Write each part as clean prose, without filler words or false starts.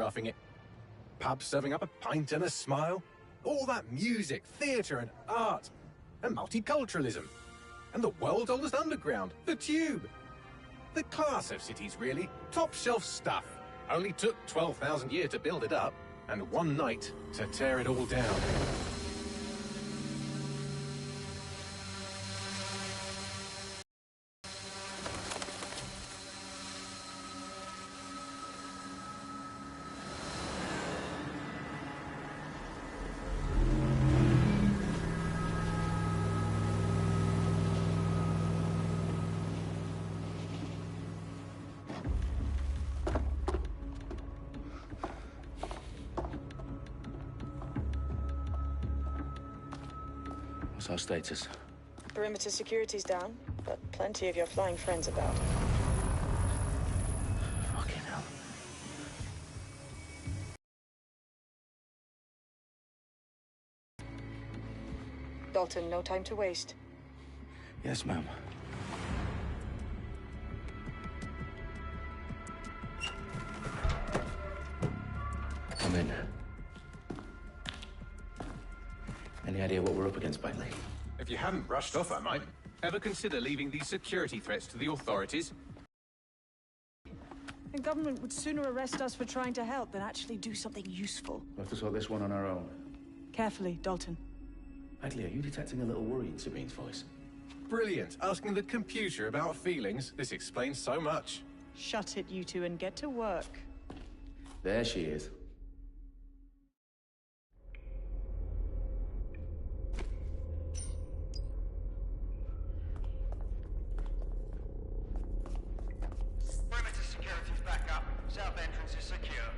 staffing it. Pubs serving up a pint and a smile. All that music, theatre and art. And multiculturalism. And the world's oldest underground, the Tube. The class of cities, really. Top shelf stuff. Only took 12,000 years to build it up, and one night to tear it all down. What's our status? Perimeter security's down, but plenty of your flying friends about. Fucking hell. Dalton, no time to waste. Yes, ma'am. Come in. Any idea what we're up against, Bagley? If you hadn't brushed off, I might. Ever consider leaving these security threats to the authorities? The government would sooner arrest us for trying to help than actually do something useful. We'll have to sort this one on our own. Carefully, Dalton. Bagley, are you detecting a little worry in Sabine's voice? Brilliant. Asking the computer about feelings. This explains so much. Shut it, you two, and get to work. There she is. Perimeter security's back up. South entrance is secure.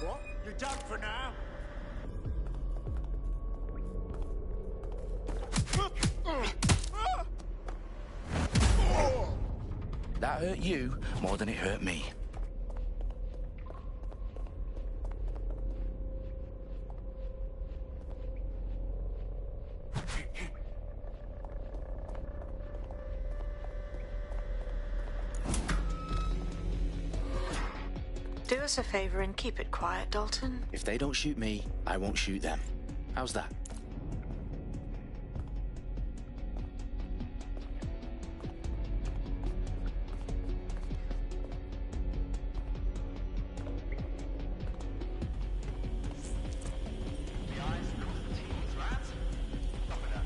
What? You're done for now? That hurt you more than it hurt me. Do us a favor and keep it quiet, Dalton. If they don't shoot me, I won't shoot them. How's that? The eyes cross the T's, lads. Stop it up.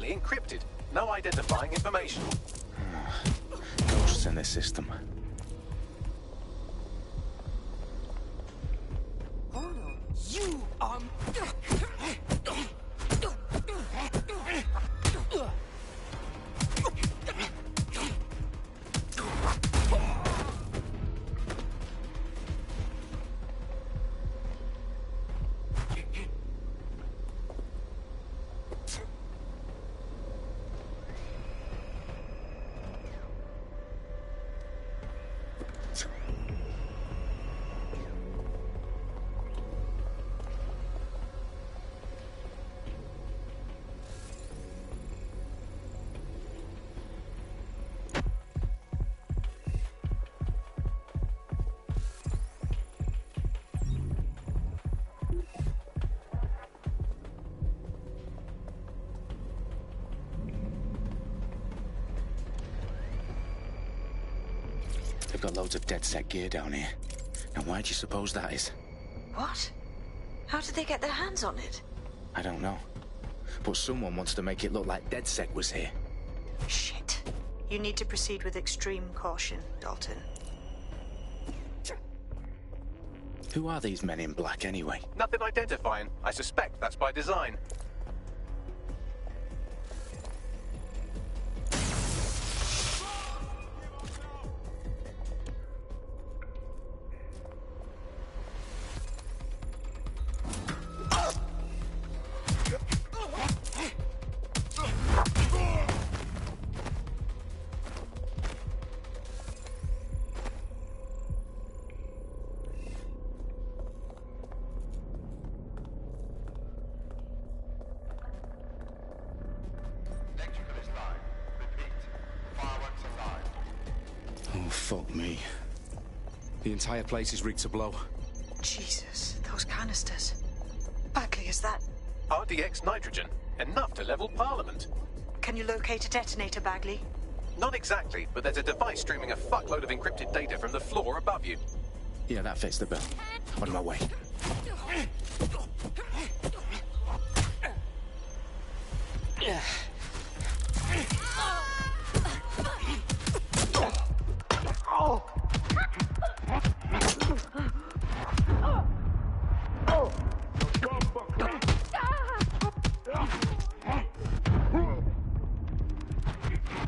Totally encrypted. No identifying information. Ghosts in this system. You are... They've got loads of DedSec gear down here. Now, why do you suppose that is? What? How did they get their hands on it? I don't know. But someone wants to make it look like DedSec was here. Shit. You need to proceed with extreme caution, Dalton. Who are these men in black, anyway? Nothing identifying. I suspect that's by design. Oh, fuck me. The entire place is rigged to blow. Jesus, those canisters. Bagley, is that... RDX nitrogen. Enough to level Parliament. Can you locate a detonator, Bagley? Not exactly, but there's a device streaming a fuckload of encrypted data from the floor above you. Yeah, that fits the bill. On my way.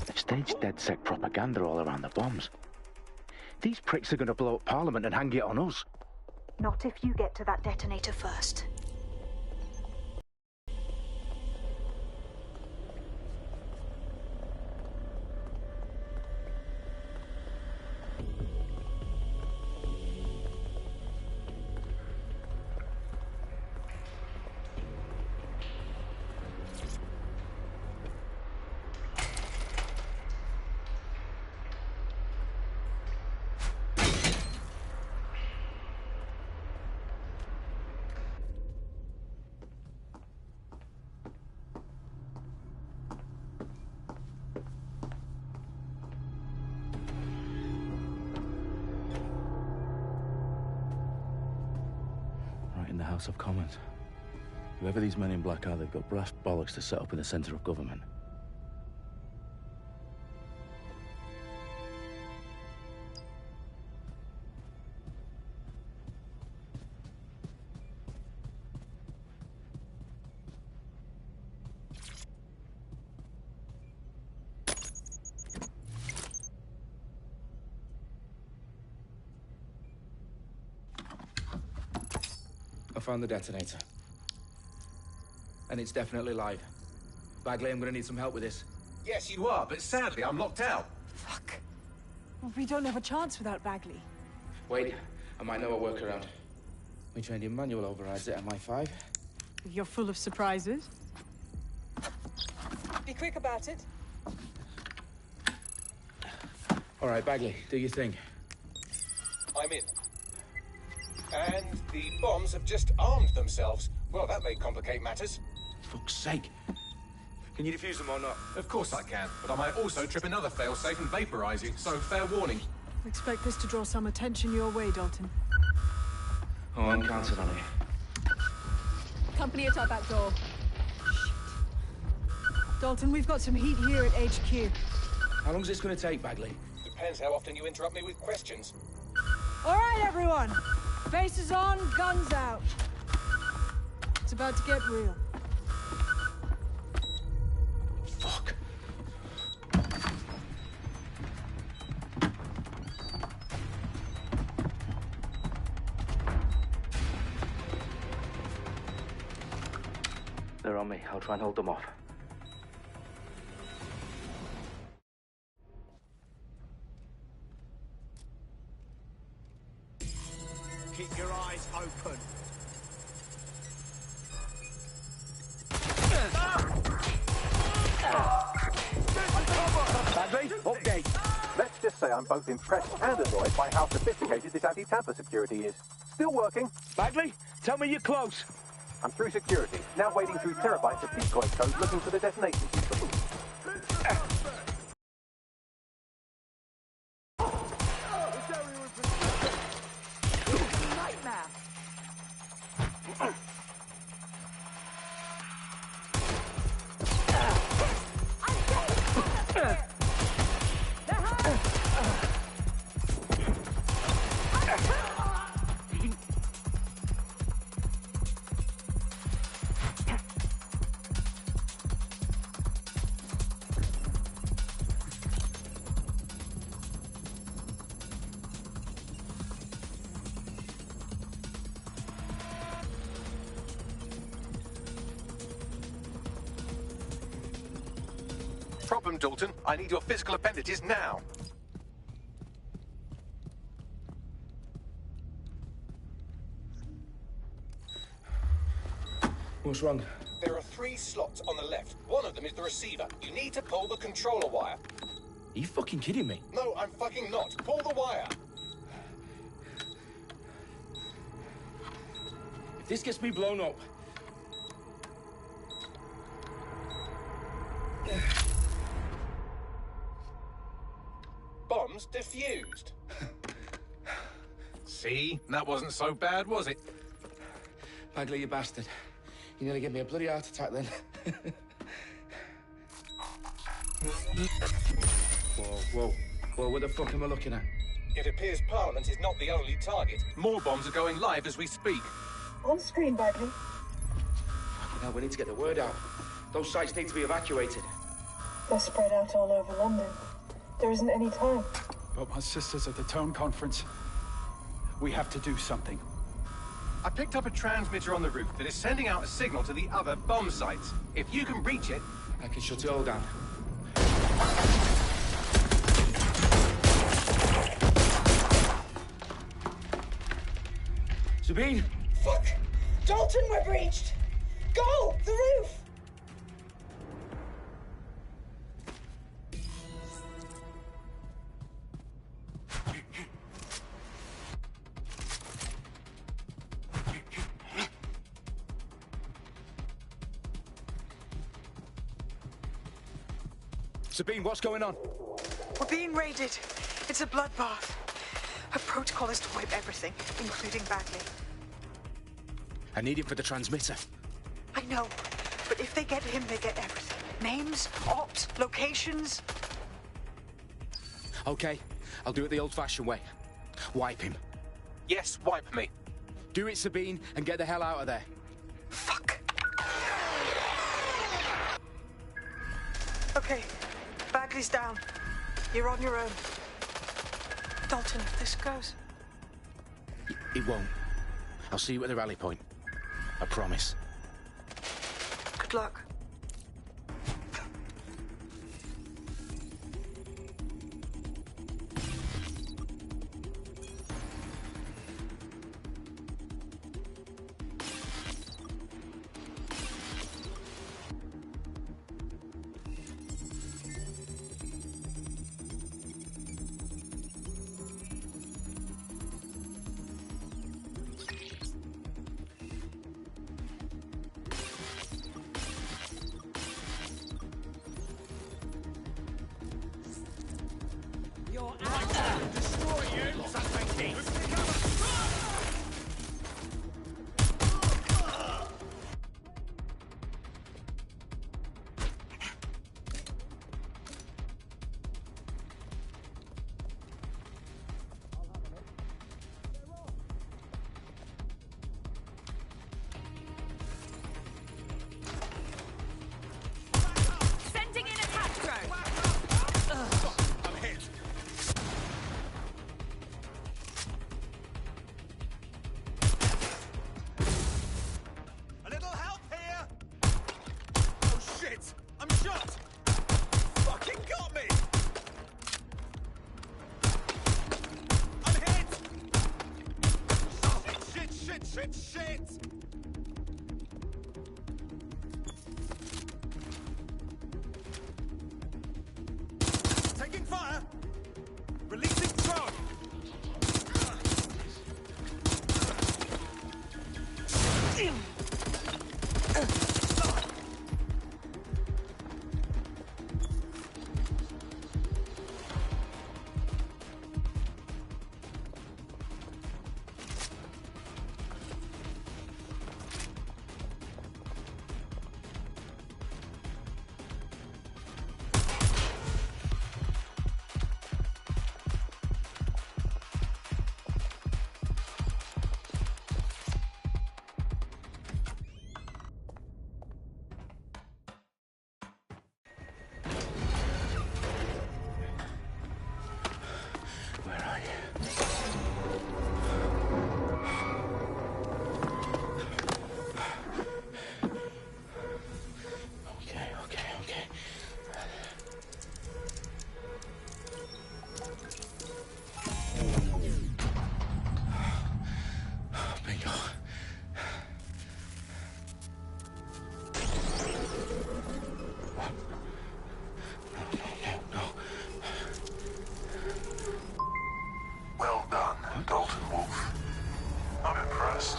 They've staged DedSec propaganda all around the bombs. These pricks are going to blow up Parliament and hang it on us. Not if you get to that detonator first. In the House of Commons. Whoever these men in black are, they've got brass bollocks to set up in the centre of government. I found the detonator. And it's definitely live. Bagley, I'm gonna need some help with this. Yes, you are, but sadly I'm locked out. Fuck. We don't have a chance without Bagley. Wait, I might know a workaround. We trained in manual overrides at MI5. You're full of surprises. Be quick about it. All right, Bagley, do your thing. I'm in. And the bombs have just armed themselves. Well, that may complicate matters. Fuck's sake. Can you defuse them or not? Of course I can, but I might also trip another failsafe and vaporize you, so fair warning. Expect this to draw some attention your way, Dalton. Oh, I'm counting on it. Company at our back door. Dalton, we've got some heat here at HQ. How long's this gonna take, Bagley? Depends how often you interrupt me with questions. All right, everyone. Faces on, guns out. It's about to get real. Fuck. They're on me. I'll try and hold them off. Keep your eyes open. Bagley, update. Let's just say I'm both impressed and annoyed by how sophisticated this anti-tamper security is. Still working. Bagley, tell me you're close. I'm through security, now wading through terabytes of decoy code looking for the detonation sequence. Problem, Dalton. I need your physical appendages now. What's wrong? There are 3 slots on the left. One of them is the receiver. You need to pull the controller wire. Are you fucking kidding me? No, I'm fucking not. Pull the wire. If this gets me blown up... Bombs defused. See? That wasn't so bad, was it? Bagley, you bastard. You nearly gave me a bloody heart attack then. Whoa. What the fuck am I looking at? It appears Parliament is not the only target. More bombs are going live as we speak. On screen, Bagley. Now we need to get the word out. Those sites need to be evacuated. They're spread out all over London. There isn't any time. But my sister's at the Tone Conference. We have to do something. I picked up a transmitter on the roof that is sending out a signal to the other bomb sites. If you can reach it... I can shut it all down. Sabine! Fuck! Dalton, we're breached! Go! The roof! Sabine, what's going on? We're being raided. It's a bloodbath. Our protocol is to wipe everything, including Bagley. I need him for the transmitter. I know, but if they get him, they get everything. Names, ops, locations. Okay, I'll do it the old-fashioned way. Wipe him. Yes, wipe me. Do it, Sabine, and get the hell out of there. Fuck. Okay, Bagley's down. You're on your own. Dalton, if this goes... It won't. I'll see you at the rally point. I promise. Good luck. Shit, shit! Taking fire! Releasing drone! Well done, Dalton Wolf. I'm impressed.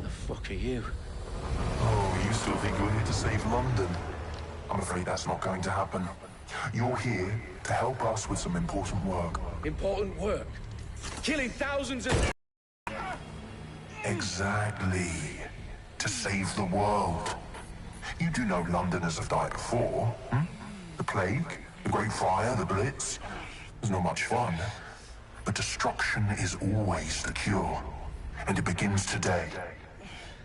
The fuck are you? Oh, you still think you're here to save London? I'm afraid that's not going to happen. You're here to help us with some important work. Important work? Killing thousands of... Exactly. To save the world. You do know Londoners have died before, hmm? The Plague, the Great Fire, the Blitz. It's not much fun. But destruction is always the cure. And it begins today.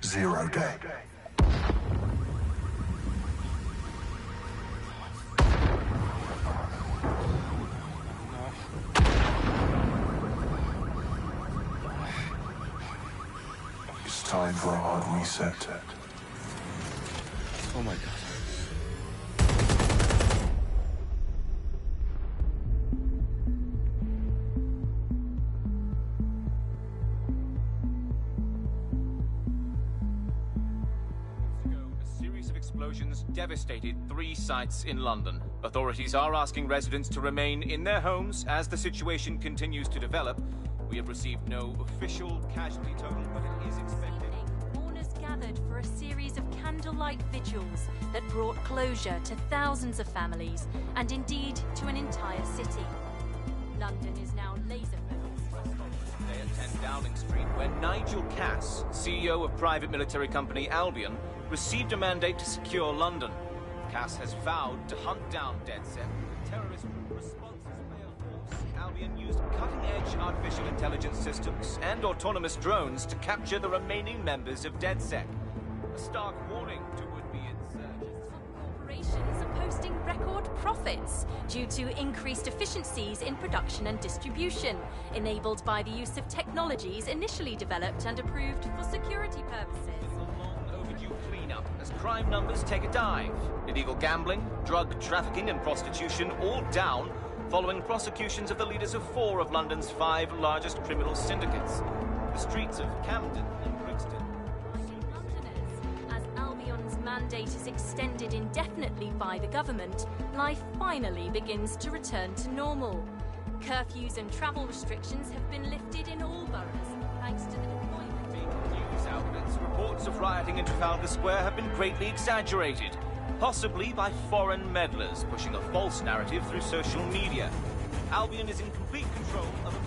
0 day. It's time for a hard reset. Oh my God. A series of explosions devastated 3 sites in London. Authorities are asking residents to remain in their homes as the situation continues to develop. We have received no official casualty total, but it is expected. Mourners gathered for a series of candlelight vigils that brought closure to thousands of families and indeed to an entire city. London is now laser-focused. Today at 10 Downing Street, where Nigel Cass, CEO of private military company Albion, received a mandate to secure London. Cass has vowed to hunt down DedSec. Terrorist responses by a force. Albion used cutting-edge artificial intelligence systems and autonomous drones to capture the remaining members of DedSec. A stark warning to would-be insurgents. Corporations are posting record profits due to increased efficiencies in production and distribution, enabled by the use of technologies initially developed and approved for security purposes. Cleanup as crime numbers take a dive. Illegal gambling, drug trafficking and prostitution all down following prosecutions of the leaders of 4 of London's 5 largest criminal syndicates. The streets of Camden and Brixton. As Albion's mandate is extended indefinitely by the government, life finally begins to return to normal. Curfews and travel restrictions have been lifted in all boroughs thanks to the deployment. News outlets, reports of rioting in Trafalgar Square have been greatly exaggerated, possibly by foreign meddlers pushing a false narrative through social media. Albion is in complete control of a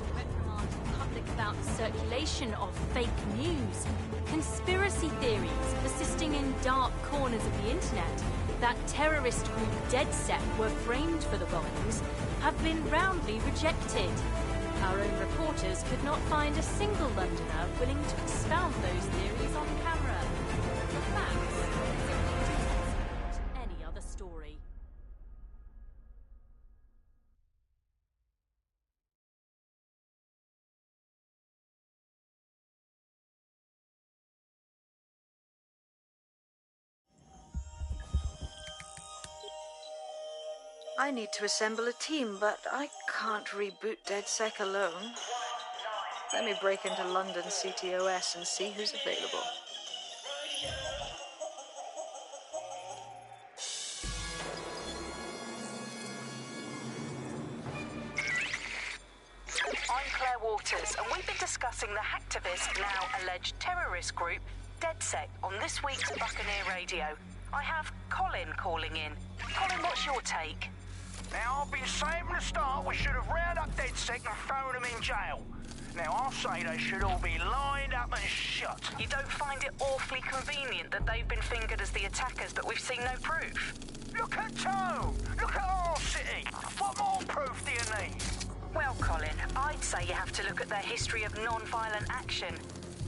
reprimand the public about the circulation of fake news, conspiracy theories persisting in dark corners of the internet that terrorist group DedSec were framed for the bombings have been roundly rejected. Our own reporters could not find a single Londoner willing to expound those theories on camera. The facts simply any other story. I need to assemble a team, but I can't reboot DedSec alone. Let me break into London CTOS and see who's available. I'm Claire Waters, and we've been discussing the hacktivist, now alleged terrorist group, DedSec, on this week's Buccaneer Radio. I have Colin calling in. Colin, what's your take? Now, I've been saying from the start we should have rounded up DedSec and thrown them in jail. Now, I'll say they should all be lined up and shot. You don't find it awfully convenient that they've been fingered as the attackers, but we've seen no proof? Look at Toe! Look at our city! What more proof do you need? Well, Colin, I'd say you have to look at their history of non-violent action.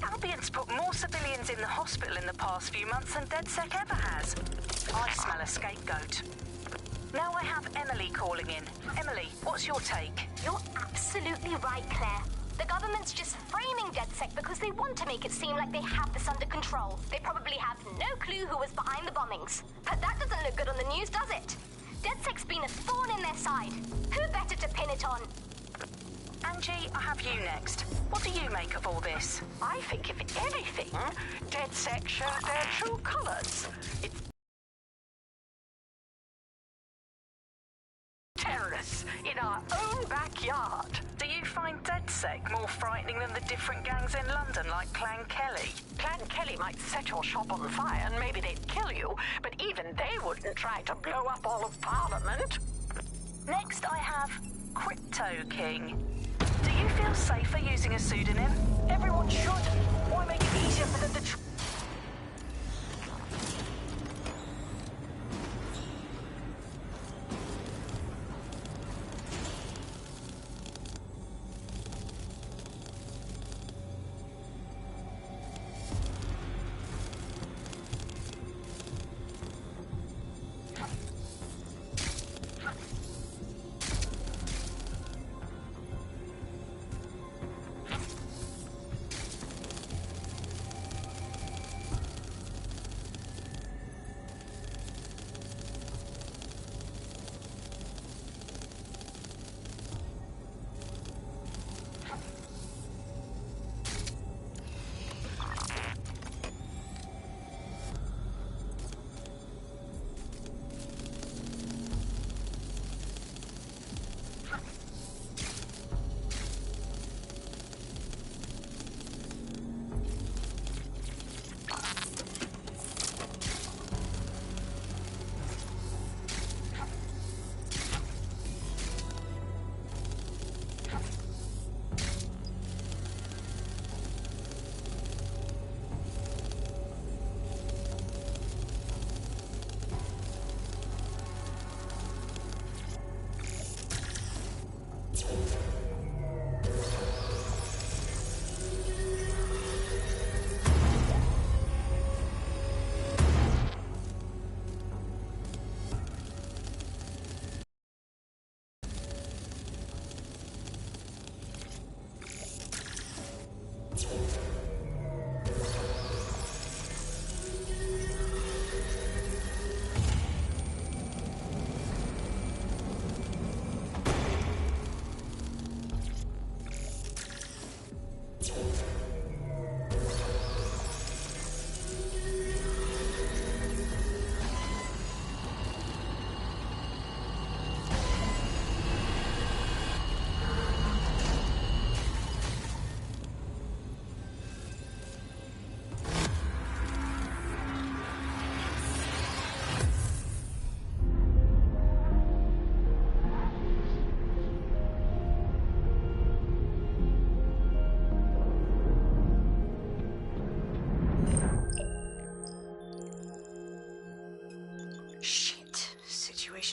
Albion's put more civilians in the hospital in the past few months than DedSec ever has. I smell a scapegoat. Now I have Emily calling in. Emily, what's your take? You're absolutely right, Claire. The government's just framing DedSec because they want to make it seem like they have this under control. They probably have no clue who was behind the bombings. But that doesn't look good on the news, does it? DedSec's been a thorn in their side. Who better to pin it on? Angie, I have you next. What do you make of all this? I think, if anything, DedSec showed their true colours. It's terrorists in our own backyard. Do you find DedSec more frightening than the different gangs in London, like Clan Kelly? Clan Kelly might set your shop on fire and maybe they'd kill you, but even they wouldn't try to blow up all of Parliament. Next, I have Crypto King. Do you feel safer using a pseudonym? Everyone should. Why make it easier for them to...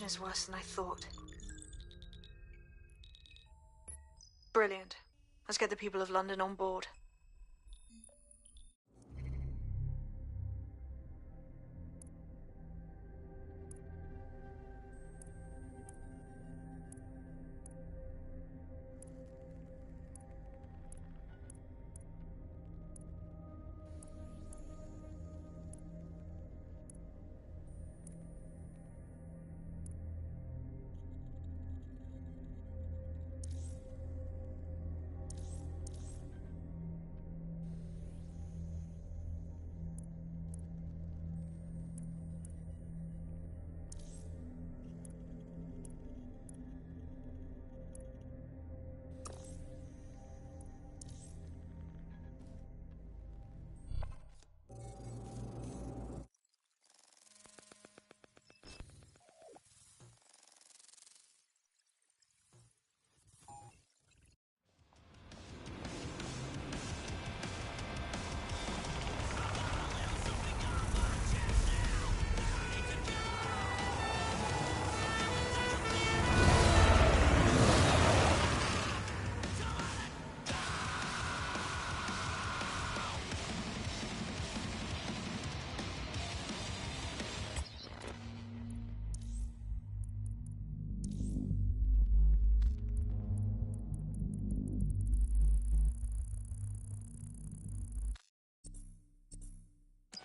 Is worse than I thought. Brilliant. Let's get the people of London on board.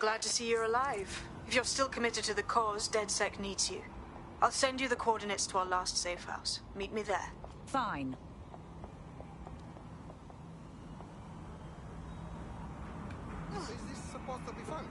Glad to see you're alive. If you're still committed to the cause, DedSec needs you. I'll send you the coordinates to our last safe house. Meet me there. Fine. Is this supposed to be fun?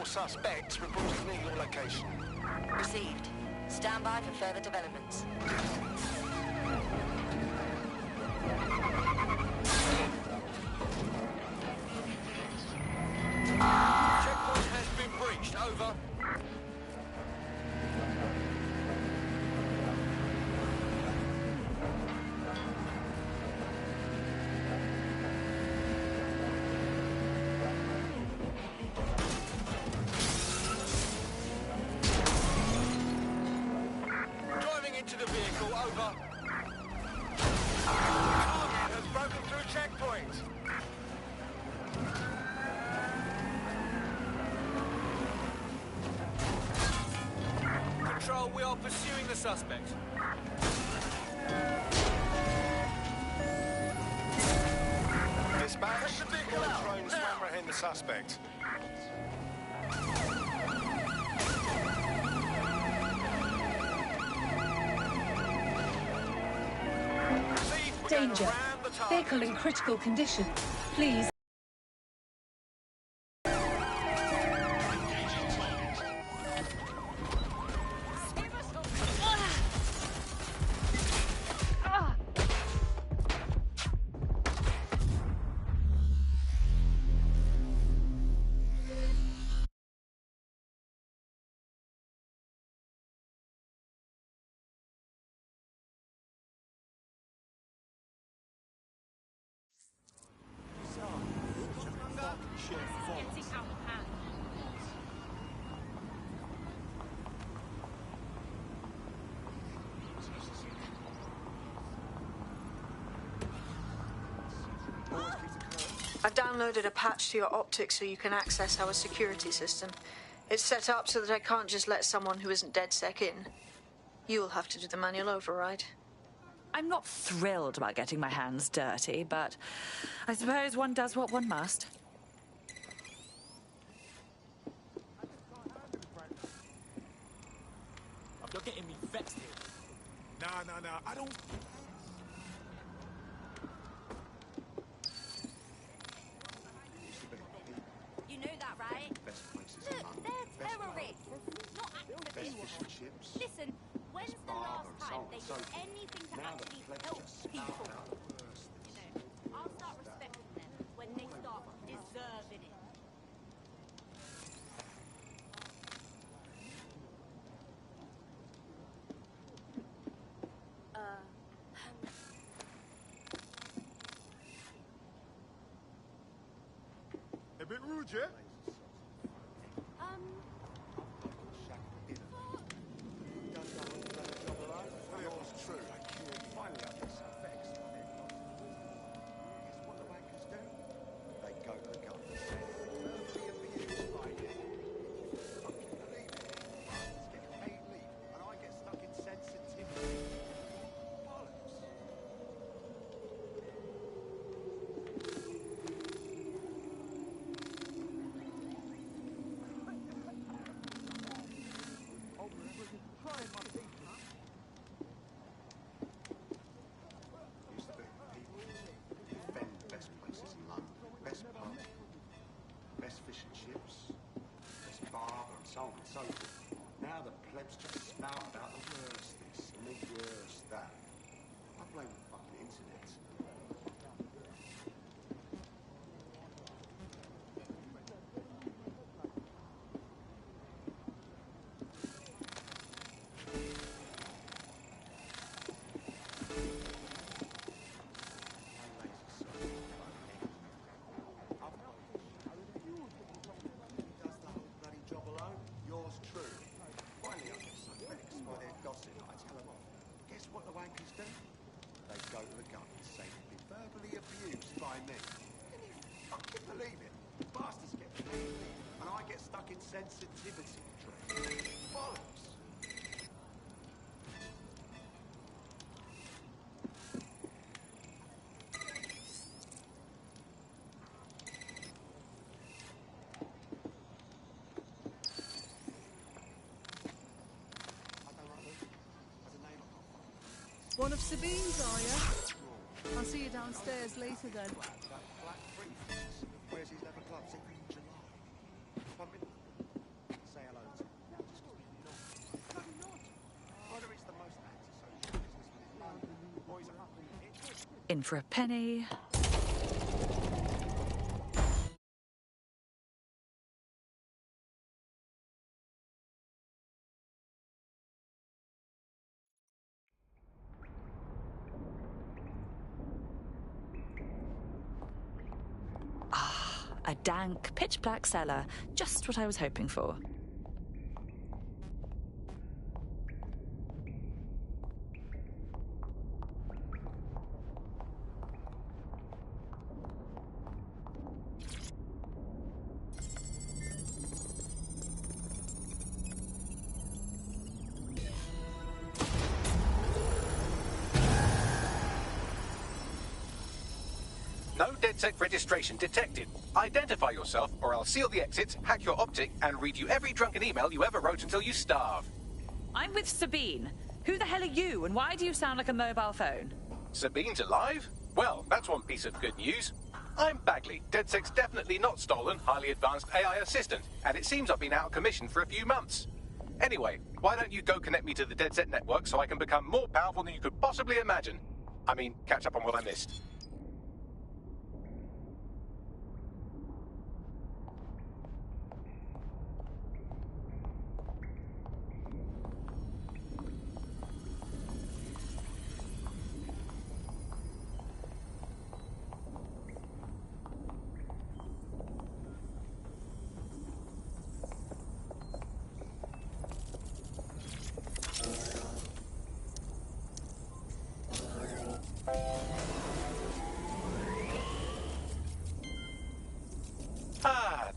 Suspects reporting near your location. Received. Stand by for further developments. Checkpoint has been breached. Over. Into the vehicle, over. Target has broken through checkpoint. Control, we are pursuing the suspect. Dispatch, all drones to apprehend the suspect. Danger. Vehicle in critical condition. Please. I've downloaded a patch to your optics so you can access our security system. It's set up so that I can't just let someone who isn't DedSec in. You'll have to do the manual override. I'm not thrilled about getting my hands dirty, but I suppose one does what one must. You're getting me vexed here. Nah, I don't... You know that, right? Look, they're terrorists, not activists. Listen, when's the last time they did anything to actually help people? You know, I'll start respecting them when they start deserving it. A bit rude, yeah? sensitivity training. Bollocks. One of Sabine's, are you? I'll see you downstairs later then. Where's his leather gloves? Every July. Say hello to him. No, not. Whether he's the most antisocial businessman in London, or he's a fucking In for a penny. A dank, pitch-black cellar. Just what I was hoping for. No DedSec registration detected. Identify yourself, or I'll seal the exits, hack your optic, and read you every drunken email you ever wrote until you starve. I'm with Sabine. Who the hell are you, and why do you sound like a mobile phone? Sabine's alive? Well, that's one piece of good news. I'm Bagley, DedSec's definitely not stolen, highly advanced AI assistant, and it seems I've been out of commission for a few months. Anyway, why don't you go connect me to the DedSec network so I can become more powerful than you could possibly imagine? I mean, catch up on what I missed.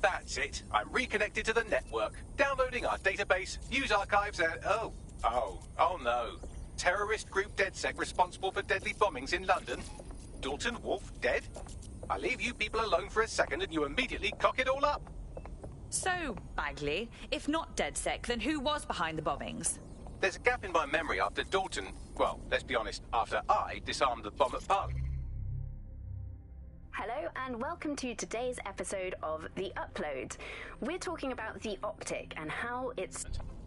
That's it. I'm reconnected to the network. Downloading our database, news archives, and... Oh no. Terrorist group DedSec responsible for deadly bombings in London? Dalton Wolf dead? I leave you people alone for a second and you immediately cock it all up. So, Bagley, if not DedSec, then who was behind the bombings? There's a gap in my memory after Dalton... Well, let's be honest, after I disarmed the bomb at Parliament. Hello and welcome to today's episode of The Upload. We're talking about the optic and how it's...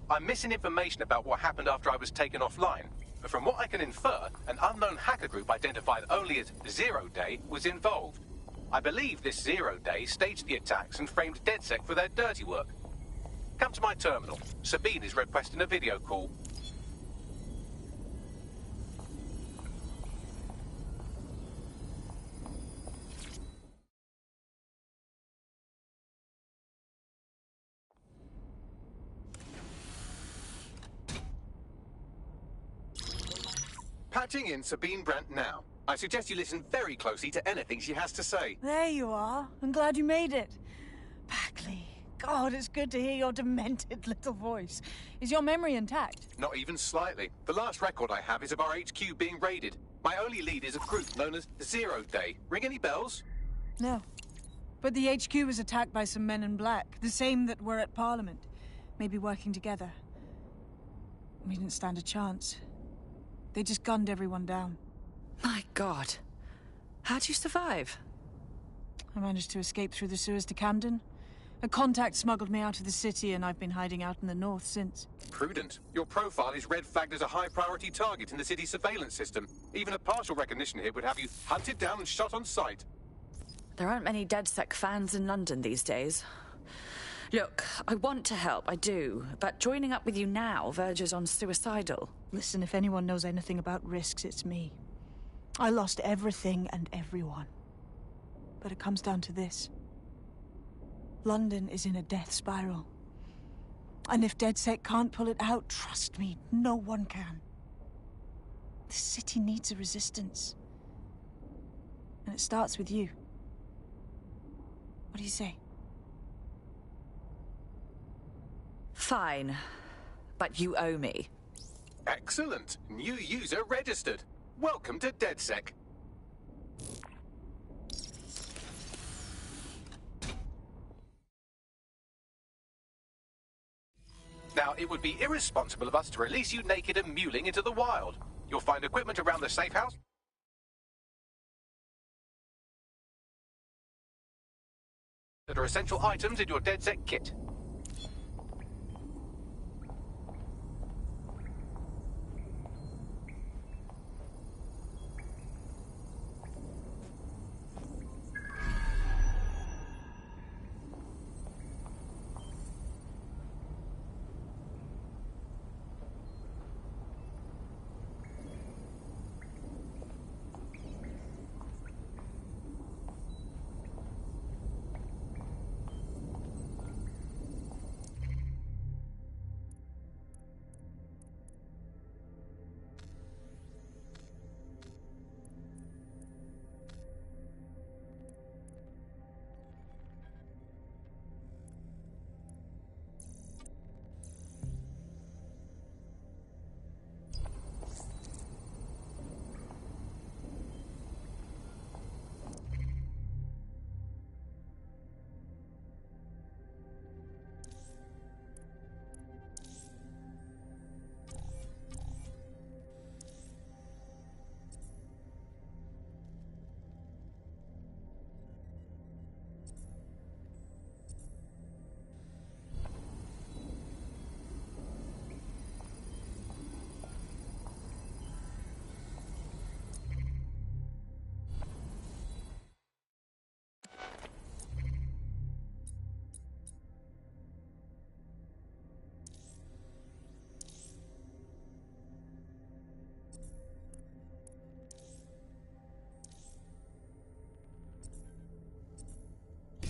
I'm missing information about what happened after I was taken offline. But from what I can infer, an unknown hacker group identified only as Zero Day was involved. I believe this Zero Day staged the attacks and framed DedSec for their dirty work. Come to my terminal. Sabine is requesting a video call. Patching in Sabine Brandt now. I suggest you listen very closely to anything she has to say. There you are. I'm glad you made it. Bagley, God, it's good to hear your demented little voice. Is your memory intact? Not even slightly. The last record I have is of our HQ being raided. My only lead is a group known as Zero Day. Ring any bells? No. But the HQ was attacked by some men in black, the same that were at Parliament. Maybe working together. We didn't stand a chance. They just gunned everyone down. My God. How'd you survive? I managed to escape through the sewers to Camden. A contact smuggled me out of the city, and I've been hiding out in the north since. Prudent. Your profile is red flagged as a high-priority target in the city's surveillance system. Even a partial recognition here would have you hunted down and shot on sight. There aren't many DedSec fans in London these days. Look, I want to help, I do, but joining up with you now verges on suicidal. Listen, if anyone knows anything about risks, it's me. I lost everything and everyone. But it comes down to this. London is in a death spiral. And if DedSec can't pull it out, trust me, no one can. The city needs a resistance. And it starts with you. What do you say? Fine. But you owe me. Excellent. New user registered. Welcome to DedSec. Now, it would be irresponsible of us to release you naked and mewling into the wild. You'll find equipment around the safe house. That are essential items in your DedSec kit.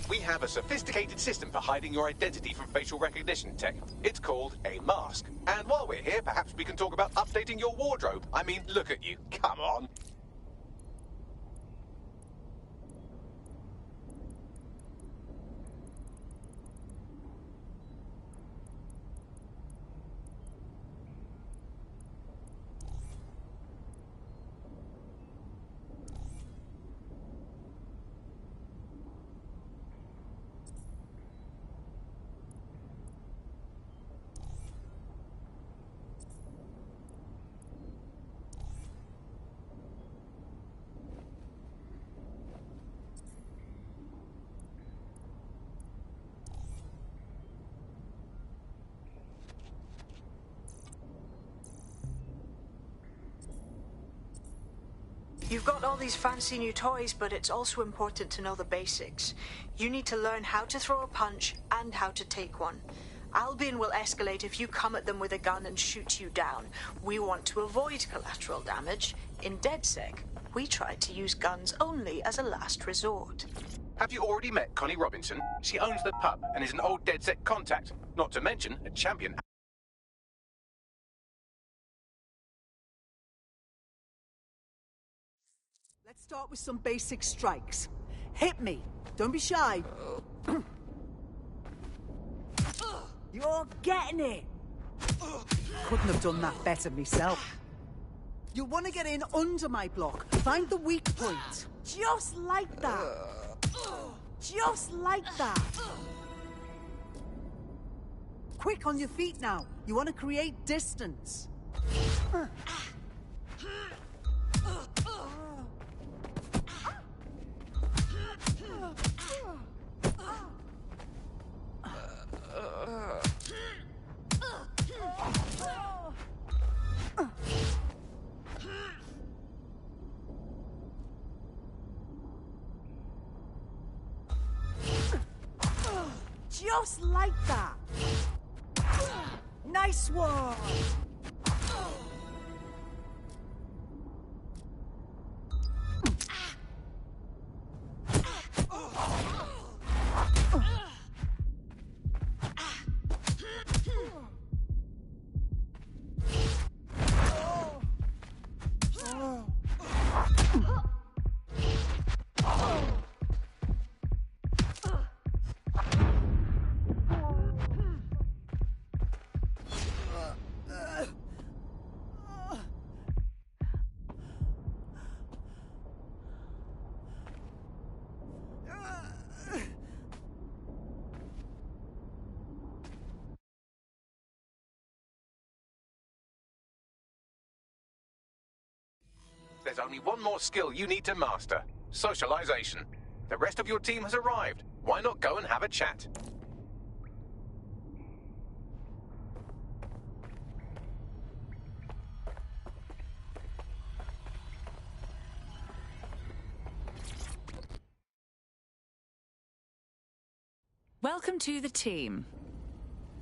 We have a sophisticated system for hiding your identity from facial recognition tech. It's called a mask. And while we're here, perhaps we can talk about updating your wardrobe. I mean, look at you. Come on. You've got all these fancy new toys, but it's also important to know the basics. You need to learn how to throw a punch and how to take one. Albion will escalate if you come at them with a gun and shoot you down. We want to avoid collateral damage. In DedSec, we try to use guns only as a last resort. Have you already met Connie Robinson? She owns the pub and is an old DedSec contact. Not to mention a champion. Let's start with some basic strikes. Hit me. Don't be shy. You're getting it. Couldn't have done that better myself. You want to get in under my block. Find the weak point. Just like that. Just like that. Quick on your feet now. You want to create distance. Just like that. Nice one. There's only one more skill you need to master. Socialization. The rest of your team has arrived. Why not go and have a chat? Welcome to the team.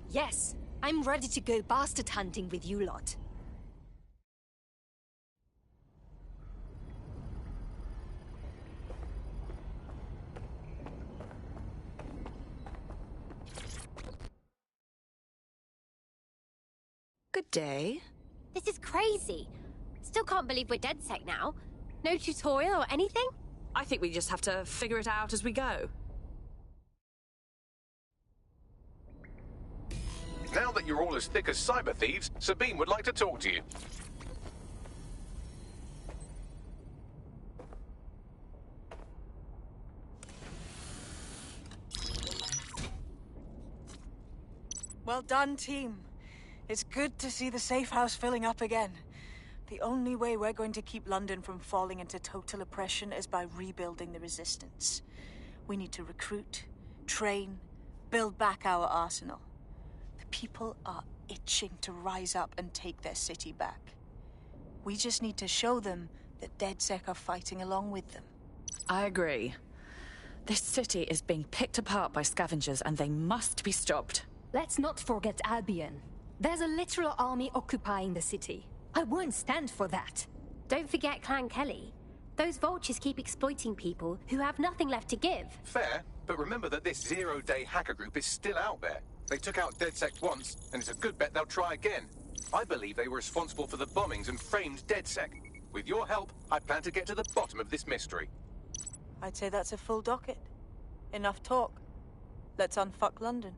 Yes, I'm ready to go bastard hunting with you lot. Good day. This is crazy. Still can't believe we're DedSec now. No tutorial or anything? I think we just have to figure it out as we go. Now that you're all as thick as cyber thieves, Sabine would like to talk to you. Well done, team. It's good to see the safe house filling up again. The only way we're going to keep London from falling into total oppression is by rebuilding the resistance. We need to recruit, train, build back our arsenal. The people are itching to rise up and take their city back. We just need to show them that DedSec are fighting along with them. I agree. This city is being picked apart by scavengers and they must be stopped. Let's not forget Albion. There's a literal army occupying the city. I won't stand for that. Don't forget Clan Kelly. Those vultures keep exploiting people who have nothing left to give. Fair, but remember that this zero-day hacker group is still out there. They took out DedSec once, and it's a good bet they'll try again. I believe they were responsible for the bombings and framed DedSec. With your help, I plan to get to the bottom of this mystery. I'd say that's a full docket. Enough talk. Let's unfuck London.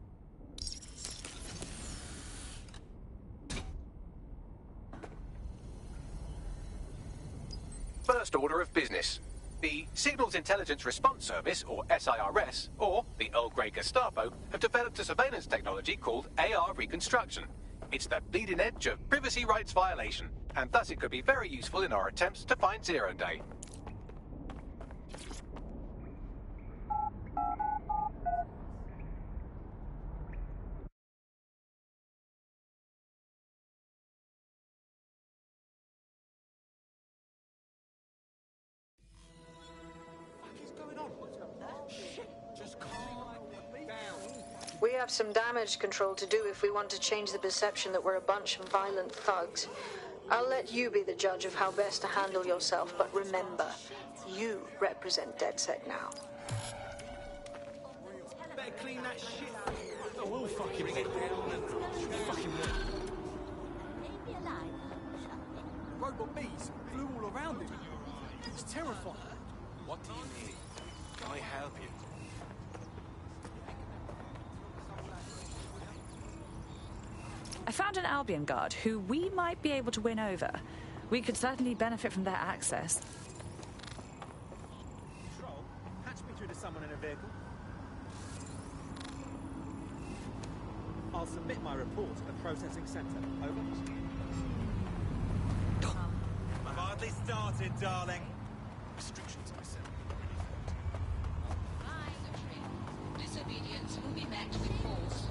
First order of business. The Signals Intelligence Response Service, or SIRS, or the Earl Grey Gestapo, have developed a surveillance technology called AR Reconstruction. It's the bleeding edge of privacy rights violation, and thus it could be very useful in our attempts to find Zero Day. We have some damage control to do if we want to change the perception that we're a bunch of violent thugs. I'll let you be the judge of how best to handle yourself, but remember, you represent DedSec now. Better clean that shit up. Oh, we'll fucking head down and fucking robot bees flew all around him. It was terrifying. What do you need? Can I help you? I found an Albion guard who we might be able to win over. We could certainly benefit from their access. Control, patch me through to someone in a vehicle. I'll submit my report to the processing centre. Over. I've hardly started, darling. Restrictions, I said. Disobedience will be met with force.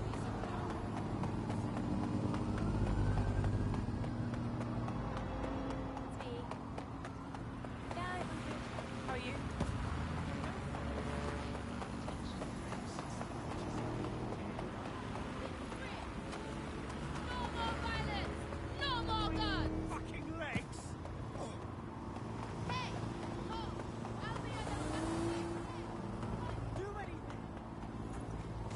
How are you? No more guns! Fucking legs! Hey! Oh! Do anything!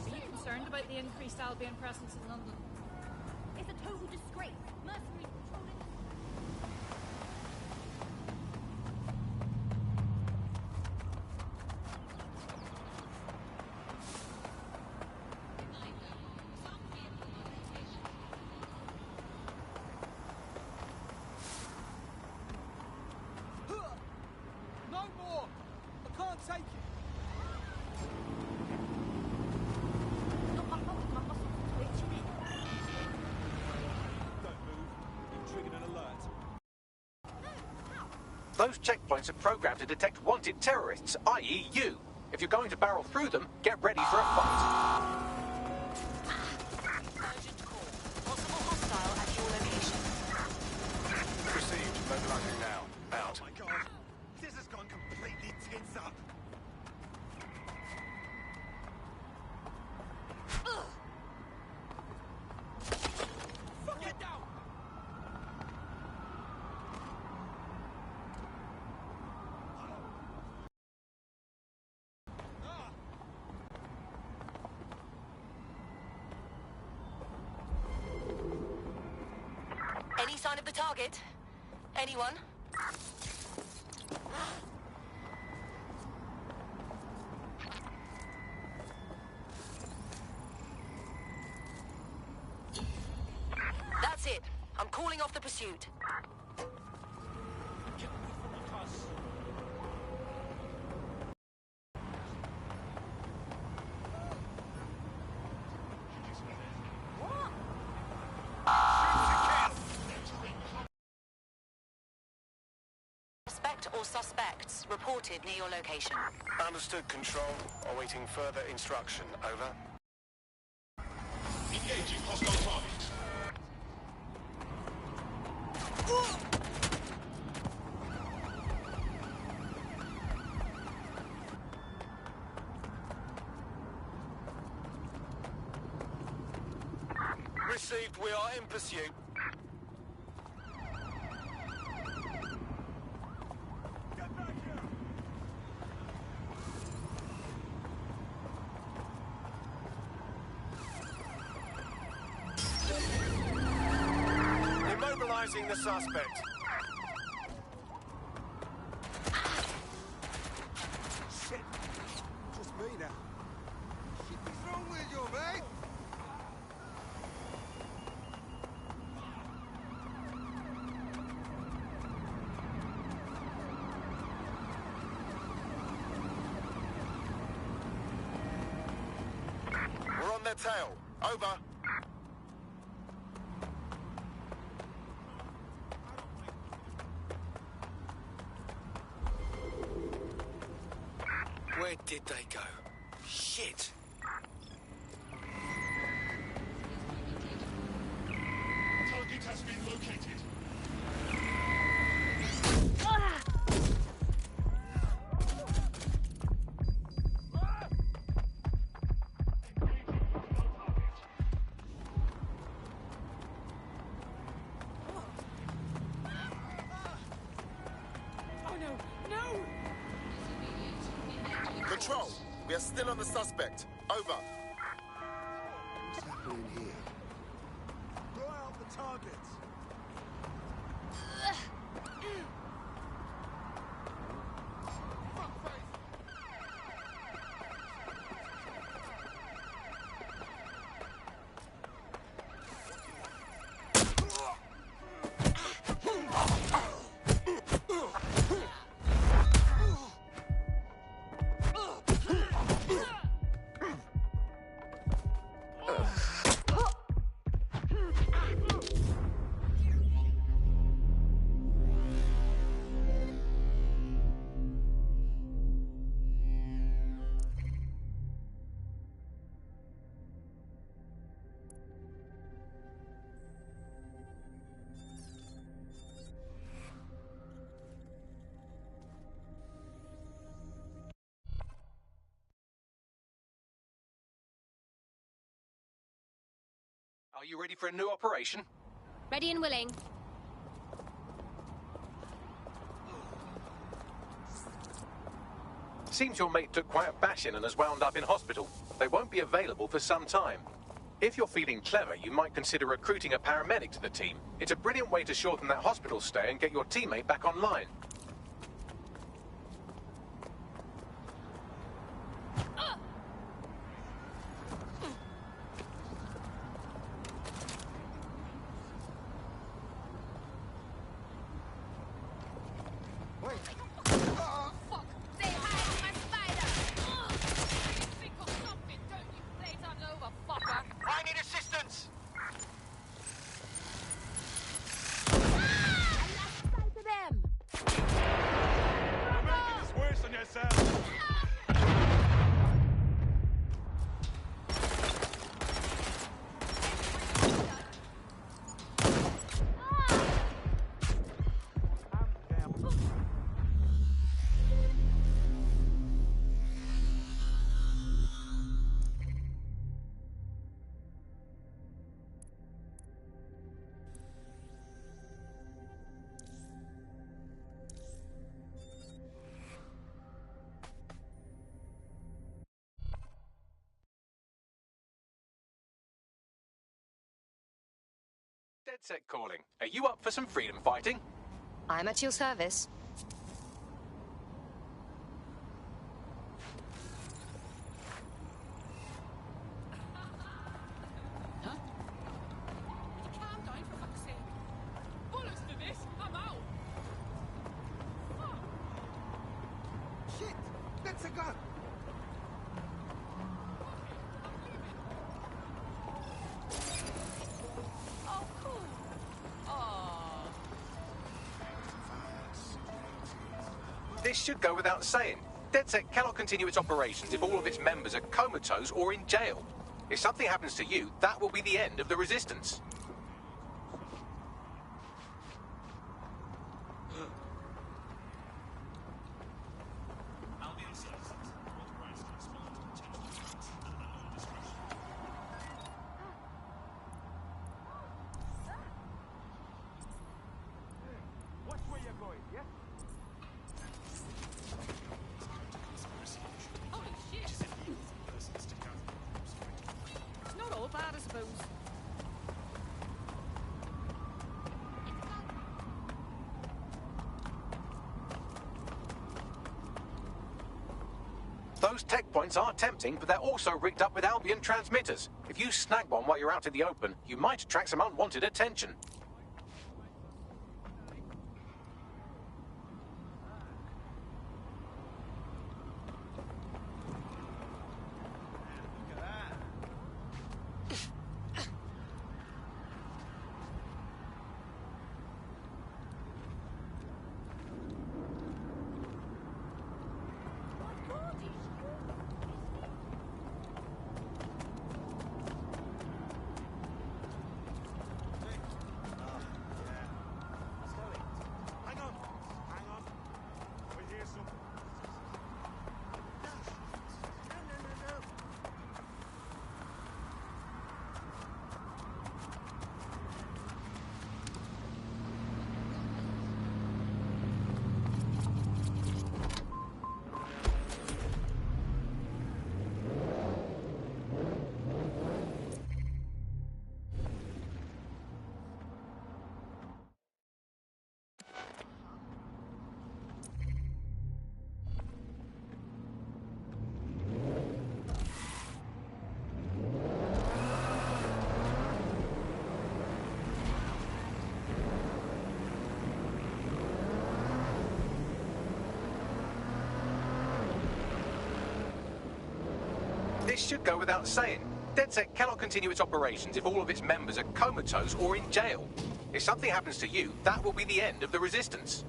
Are you concerned about the increased Albion presence in London? It's a total disgrace. Mercenaries patrolling. No more! I can't take it! Don't move. You've triggered an alert. Those checkpoints are programmed to detect wanted terrorists, i.e. you. If you're going to barrel through them, get ready for a fight. Urgent call. Possible hostile at your location. Received. Mobilizing now. Out. Oh my god. This has gone completely tits up. Fuck it down. Any sign of the target? Anyone? That's it. I'm calling off the pursuit. Suspect or suspects reported near your location. Understood, Control. Awaiting further instruction. Over. Engaging hostile target. Received. We are in pursuit. Immobilizing the suspect. Shit. Just me now. What's wrong with you, mate? We're on their tail. Over. Where did they go? Shit! Target has been located. Oh no, no! Control, we are still on the suspect. Over. What's happening here? Blow out the targets. Are you ready for a new operation? Ready and willing. Seems your mate took quite a bashing and has wound up in hospital. They won't be available for some time. If you're feeling clever, you might consider recruiting a paramedic to the team. It's a brilliant way to shorten that hospital stay and get your teammate back online. I need assistance! Them. DedSec calling. Are you up for some freedom fighting? I'm at your service. Calm down, for fuck's sake. Bollocks to this. I'm out. Shit! That's a gun! Oh, cool. Oh. This should go without saying. DedSec cannot continue its operations if all of its members are comatose or in jail. If something happens to you, that will be the end of the resistance. Watch where you're going, yeah? Holy shit. It's not all bad, I suppose. Those tech points are tempting, but they're also rigged up with Albion transmitters. If you snag one while you're out in the open, you might attract some unwanted attention. This should go without saying. DedSec cannot continue its operations if all of its members are comatose or in jail. If something happens to you, that will be the end of the resistance.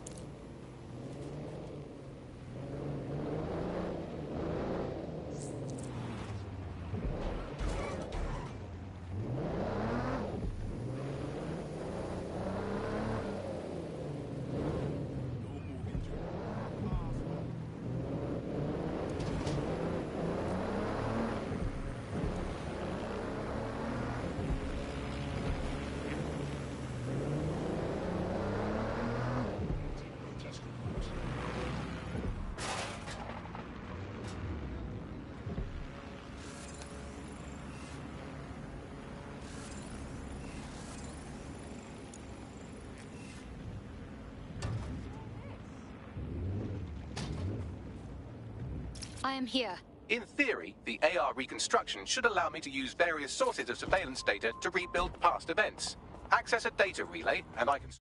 I am here. In theory, the AR reconstruction should allow me to use various sources of surveillance data to rebuild past events. Access a data relay, and I can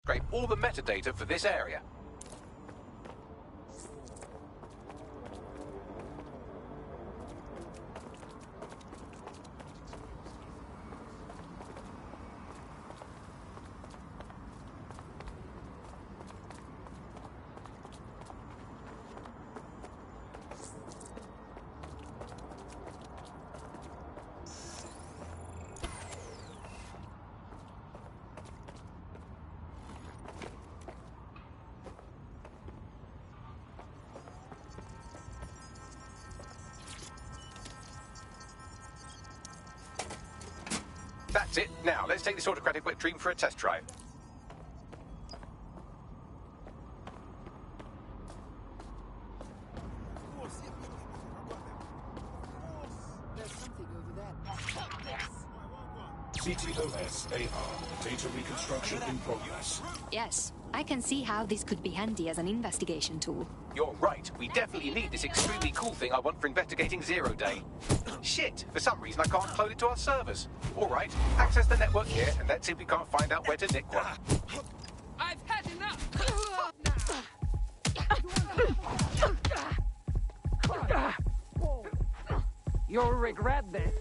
scrape all the metadata for this area. That's it. Now, let's take this autocratic wet dream for a test drive. There's something over there. CTOS AR. Data reconstruction in progress. Yes, I can see how this could be handy as an investigation tool. You're right. We definitely need this extremely cool thing I want for investigating Zero Day. Shit, for some reason I can't upload it to our servers. All right, access the network here, and let's see if we can't find out where to nick one. I've had enough! You'll regret this.